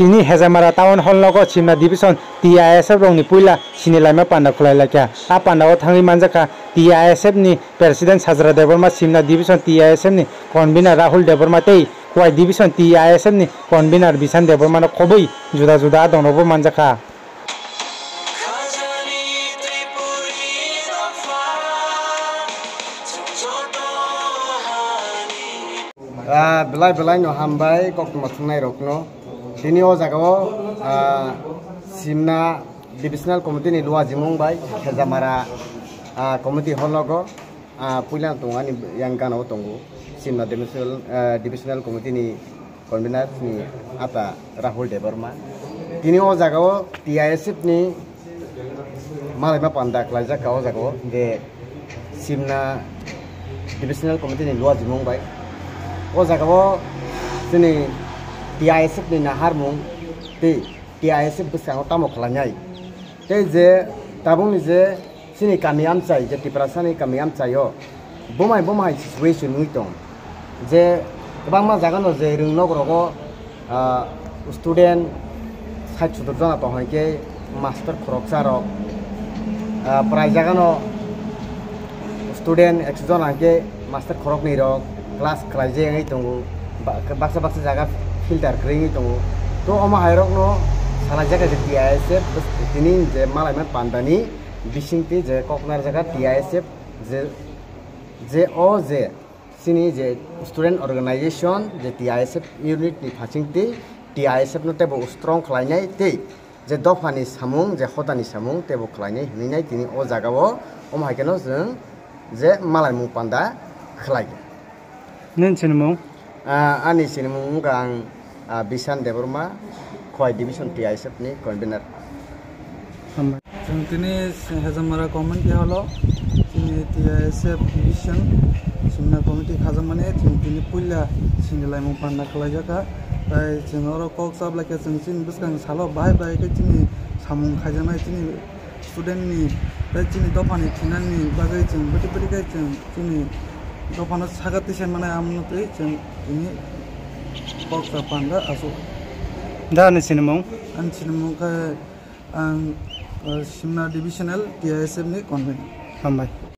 tini Hezamara town hall logo Simna division TISF rongni puila sinilama panda khulailakya a panda o thangri manjaka TISF ni president Sajra Deborma Simna division TISF ni convener Rahul Deborma tei Kwai division TISF ni convener Bisan Deborma no khobui juda juda dongnobo manjaka belai no hambai kok mathungnai rokno tini o jagao Simna divisional committee ni luwa jimung bai Hezamara committee hologo puila tongani yang kana tongo Simna divisional committee ni convener ni apa Rahul Deborma tini o jagao TISF ni malai panda klaja ka o jagao de Simna divisional committee ni luwa jimung bai o jagao sini TISF ni naharmung te TISF besang tamo khlanyai te je tabung ni je sini kami amchai je tiprasani kami amchayo bomai situation nuitong je bangma jagano je rungnog rogo student 60 jona to hoike master khoroksa rok prai jagano student 100 jona ke master khorok ni rok class khlaije ngai tongo baksa jaga filter kringi tongo to oma hairok no sala jaga je TISF tini je malai man pandani bisingti je koknar jaga TISF je sini je student organization je TISF unit ni phachingti TISF no tebo strong khlainai te je dofani samung je hodani samung tebo khlainai hinai tini o jagao oma haikeno jeng je malai mu panda khlai nen sinmung ani sinmung gang Bisan Deborma Kwai division TISF ni convener tini Hezamara committee holo tini TISF division Simna committee khajamane tini puila sinilai mu panda khlaijaka tai jengoro kok sabla ke sin biskang salo bai ke tini samung khajamai tini student ni tai tini dofani thinani bagai jeng beti kai tini dofana sagati sen mana amnu tei jeng ini kok panda asu dan sinmung an sinmung ka Simna divisional TISF ni convener hambai